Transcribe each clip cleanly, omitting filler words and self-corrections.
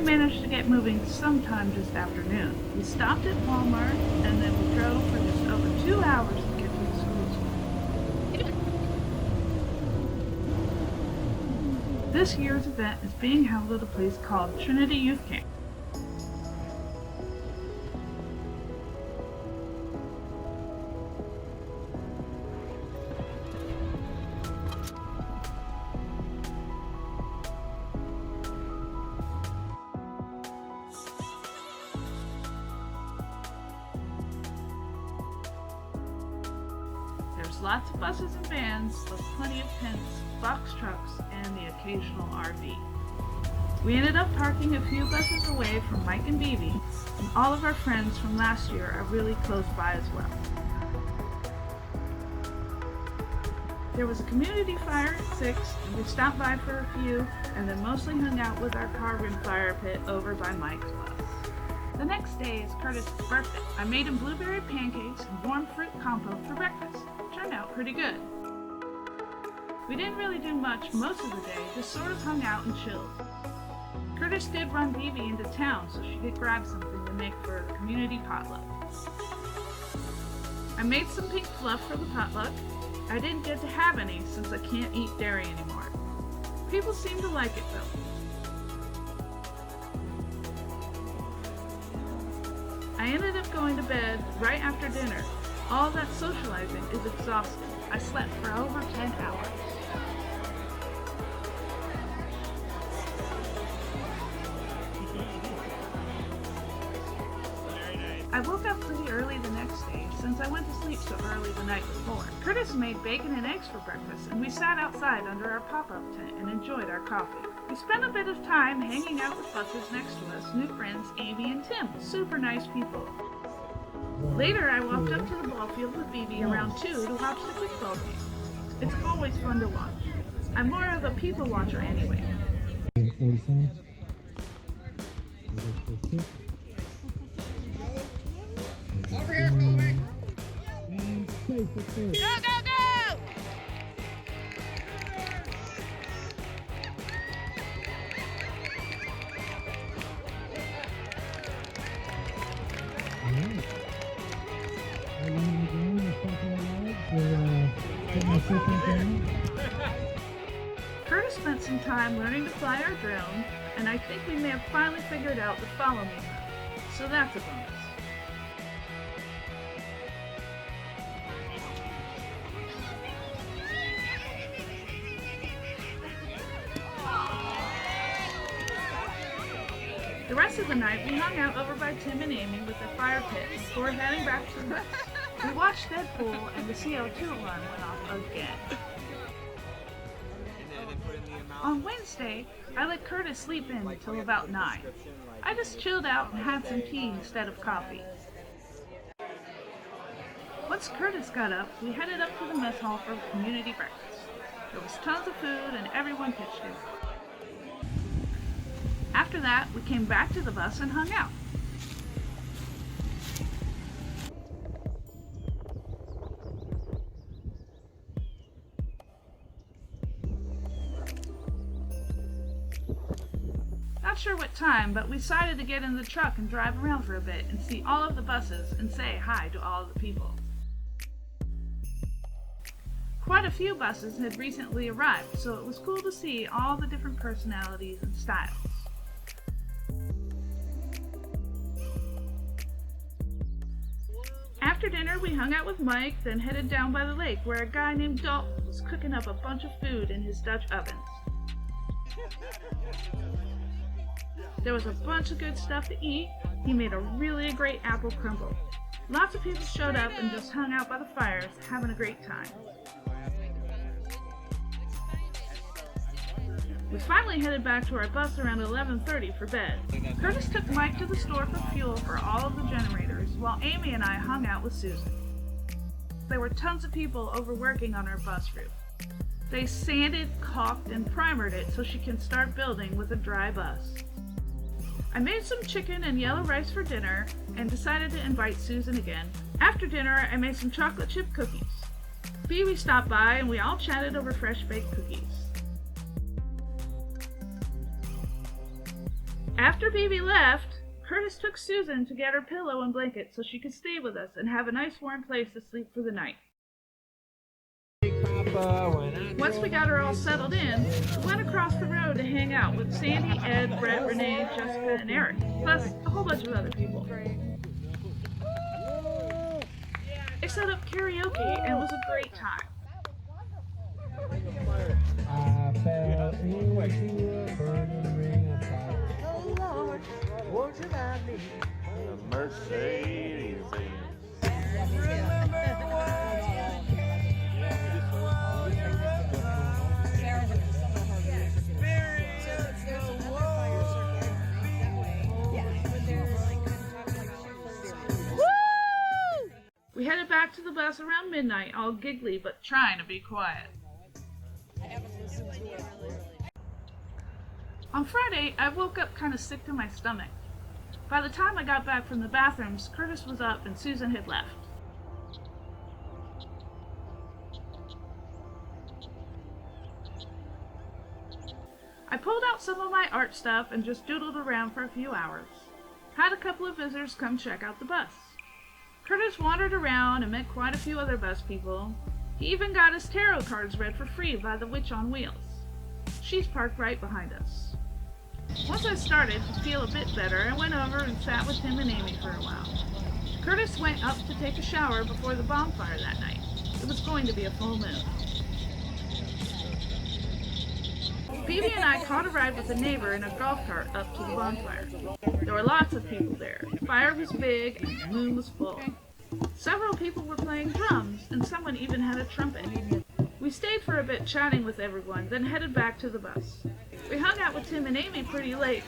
we managed to get moving sometime just after noon. We stopped at Walmart and then we drove for just over 2 hours to get to the Skoolie Swarm. This year's event is being held at a place called Trinity Youth Camp. There's lots of buses and vans with plenty of tents, box trucks, and the occasional RV. We ended up parking a few buses away from Mike and Bibi, and all of our friends from last year are really close by as well. There was a community fire at 6, and we stopped by for a few, and then mostly hung out with our carbon fire pit over by Mike's bus. The next day is Curtis' birthday. I made him blueberry pancakes and warm fruit compote for breakfast. Turned out pretty good. We didn't really do much most of the day, just sort of hung out and chilled. Curtis did run Bibi into town so she could grab something to make for a community potluck. I made some pink fluff for the potluck. I didn't get to have any since I can't eat dairy anymore. People seem to like it though. I ended up going to bed right after dinner. All that socializing is exhausting. I slept for over 10 hours. I woke up pretty early the next day since I went to sleep so early the night before. Curtis made bacon and eggs for breakfast and we sat outside under our pop-up tent and enjoyed our coffee. We spent a bit of time hanging out with buses next to us, new friends Amy and Tim, super nice people. Later I walked up to the ball field with Bibi around 2 to watch the kickball game. It's always fun to watch. I'm more of a people watcher anyway. Over here, Kobe! Go, go, go! Curtis spent some time learning to fly our drone, and I think we may have finally figured out the follow me mode, so that's a bonus. The rest of the night we hung out over by Tim and Amy with the fire pit before heading back to the bus. We watched Deadpool and the CO2 alarm went off again. On Wednesday, I let Curtis sleep in until about 9. I just chilled out and had some tea instead of coffee. Once Curtis got up, we headed up to the mess hall for community breakfast. There was tons of food and everyone pitched in. After that, we came back to the bus and hung out. Not sure what time, but we decided to get in the truck and drive around for a bit and see all of the buses and say hi to all of the people. Quite a few buses had recently arrived, so it was cool to see all the different personalities and styles. After dinner, we hung out with Mike, then headed down by the lake where a guy named Dalton was cooking up a bunch of food in his Dutch ovens. There was a bunch of good stuff to eat. He made a really great apple crumble. Lots of people showed up and just hung out by the fires, having a great time. We finally headed back to our bus around 11:30 for bed. Curtis took Mike to the store for fuel for all of the generators, while Amy and I hung out with Susan. There were tons of people overworking on our bus roof. They sanded, caulked, and primered it so she can start building with a dry bus. I made some chicken and yellow rice for dinner and decided to invite Susan again. After dinner, I made some chocolate chip cookies. Bibi stopped by and we all chatted over fresh baked cookies. After Bibi left, Curtis took Susan to get her pillow and blanket so she could stay with us and have a nice warm place to sleep for the night. Once we got her all settled in, we went across the road to hang out with Sandy, Ed, Brett, Renee, Jessica, and Eric, plus a whole bunch of other people. They set up karaoke and it was a great time. I fell into a burning ring of fire. Oh Lord, won't you mind me? The Mercedes. We headed back to the bus around midnight, all giggly but trying to be quiet. On Friday, I woke up kind of sick to my stomach. By the time I got back from the bathrooms, Curtis was up and Susan had left. I pulled out some of my art stuff and just doodled around for a few hours. Had a couple of visitors come check out the bus. Curtis wandered around and met quite a few other bus people. He even got his tarot cards read for free by the Witch on Wheels. She's parked right behind us. Once I started to feel a bit better, I went over and sat with Tim and Amy for a while. Curtis went up to take a shower before the bonfire that night. It was going to be a full moon. Bibi and I caught a ride with a neighbor in a golf cart up to the bonfire. There were lots of people there. The fire was big and the moon was full. Several people were playing drums, and someone even had a trumpet. We stayed for a bit chatting with everyone, then headed back to the bus. We hung out with Tim and Amy pretty late,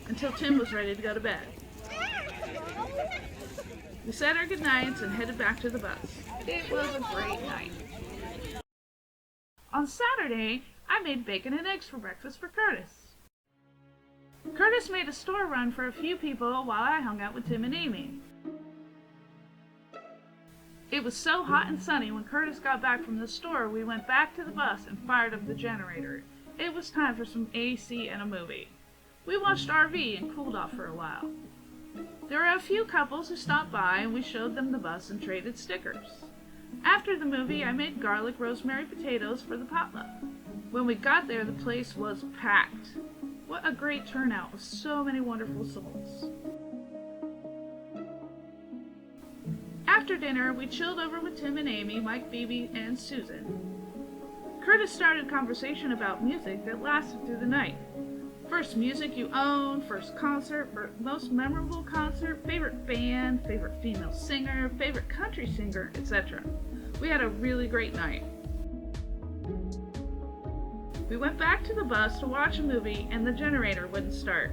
until Tim was ready to go to bed. We said our goodnights and headed back to the bus. It was a great night. On Saturday, I made bacon and eggs for breakfast for Curtis. Curtis made a store run for a few people while I hung out with Tim and Amy. It was so hot and sunny when Curtis got back from the store, we went back to the bus and fired up the generator. It was time for some AC and a movie. We watched RV and cooled off for a while. There were a few couples who stopped by and we showed them the bus and traded stickers. After the movie, I made garlic rosemary potatoes for the potluck. When we got there, the place was packed. What a great turnout with so many wonderful souls. After dinner, we chilled over with Tim and Amy, Mike, Bibi, and Susan. Curtis started conversation about music that lasted through the night. First music you own, first concert, most memorable concert, favorite band, favorite female singer, favorite country singer, etc. We had a really great night. We went back to the bus to watch a movie and the generator wouldn't start.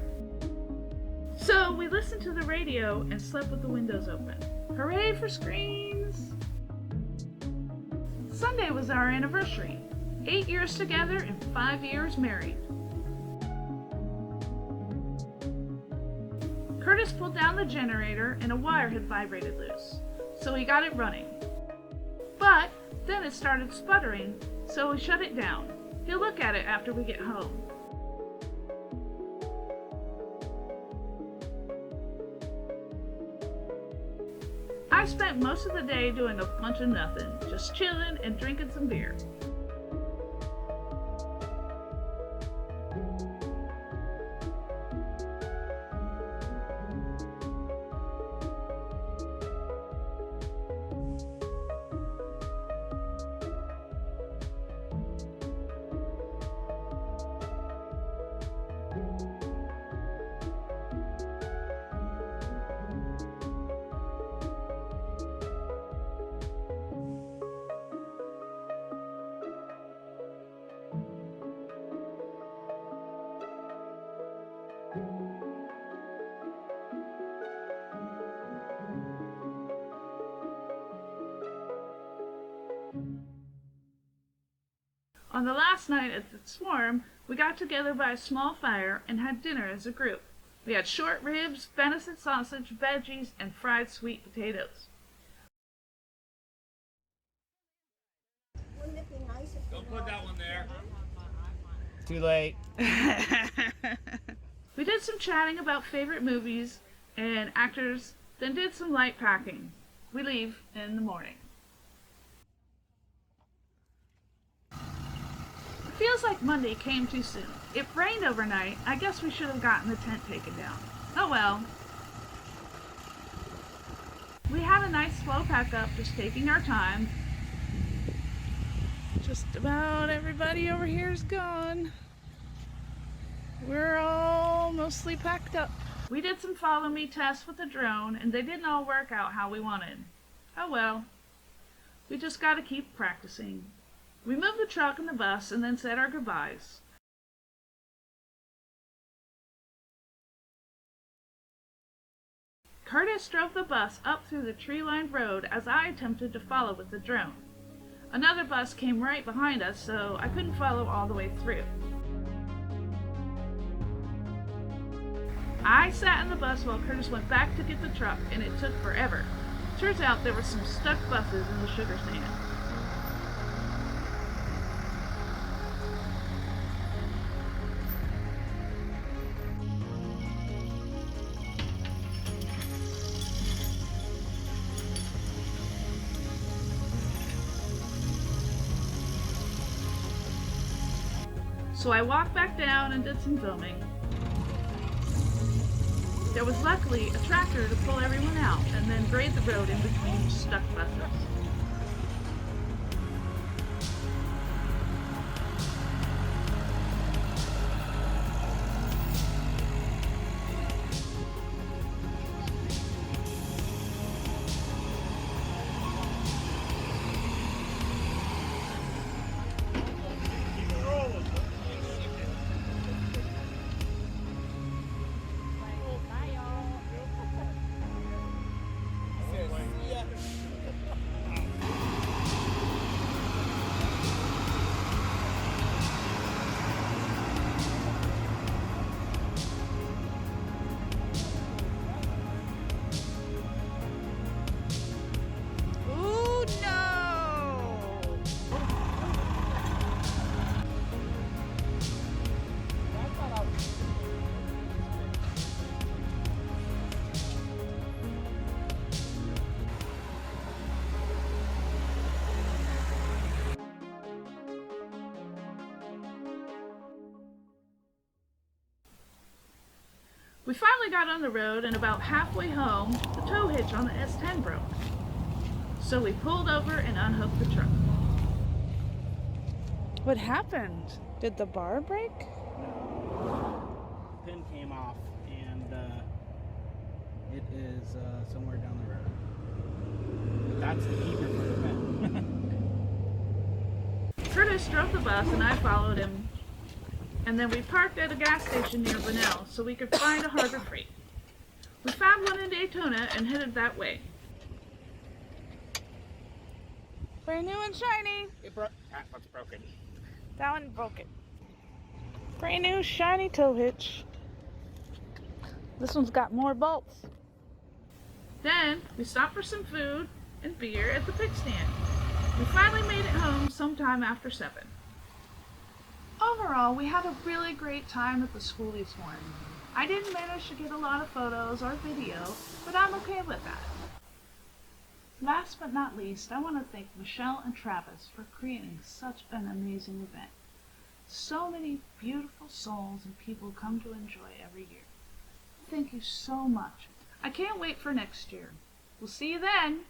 So we listened to the radio and slept with the windows open. Hooray for screens! Sunday was our anniversary. 8 years together and 5 years married. Curtis pulled down the generator and a wire had vibrated loose, so he got it running. But then it started sputtering, so we shut it down. He'll look at it after we get home. I spent most of the day doing a bunch of nothing, just chilling and drinking some beer. On the last night at the Swarm, we got together by a small fire and had dinner as a group. We had short ribs, venison sausage, veggies, and fried sweet potatoes. Don't put that one there. Too late. We did some chatting about favorite movies and actors, then did some light packing. We leave in the morning. It feels like Monday came too soon. It rained overnight. I guess we should have gotten the tent taken down. Oh well. We had a nice slow pack up, just taking our time. Just about everybody over here is gone. We're all mostly packed up. We did some follow me tests with the drone and they didn't all work out how we wanted. Oh well. We just gotta keep practicing. We moved the truck and the bus and then said our goodbyes. Curtis drove the bus up through the tree-lined road as I attempted to follow with the drone. Another bus came right behind us, so I couldn't follow all the way through. I sat in the bus while Curtis went back to get the truck, and it took forever. Turns out there were some stuck buses in the sugar sand. So I walked back down and did some filming. There was luckily a tractor to pull everyone out and then grade the road in between stuck buses. We finally got on the road and about halfway home, the tow hitch on the S10 broke. So we pulled over and unhooked the truck. What happened? Did the bar break? No. The pin came off and it is somewhere down the road. But that's the keeper for the pin. Curtis drove the bus and I followed him. And then we parked at a gas station near Bunnell so we could find a Harbor Freight. We found one in Daytona and headed that way. Brand new and shiny. That one's broken. That one broke it. Brand new shiny tow hitch. This one's got more bolts. Then we stopped for some food and beer at the pig stand. We finally made it home sometime after 7. Overall, we had a really great time at the Skoolie Swarm. I didn't manage to get a lot of photos or video, but I'm okay with that. Last but not least, I want to thank Michelle and Travis for creating such an amazing event. So many beautiful souls and people come to enjoy every year. Thank you so much. I can't wait for next year. We'll see you then.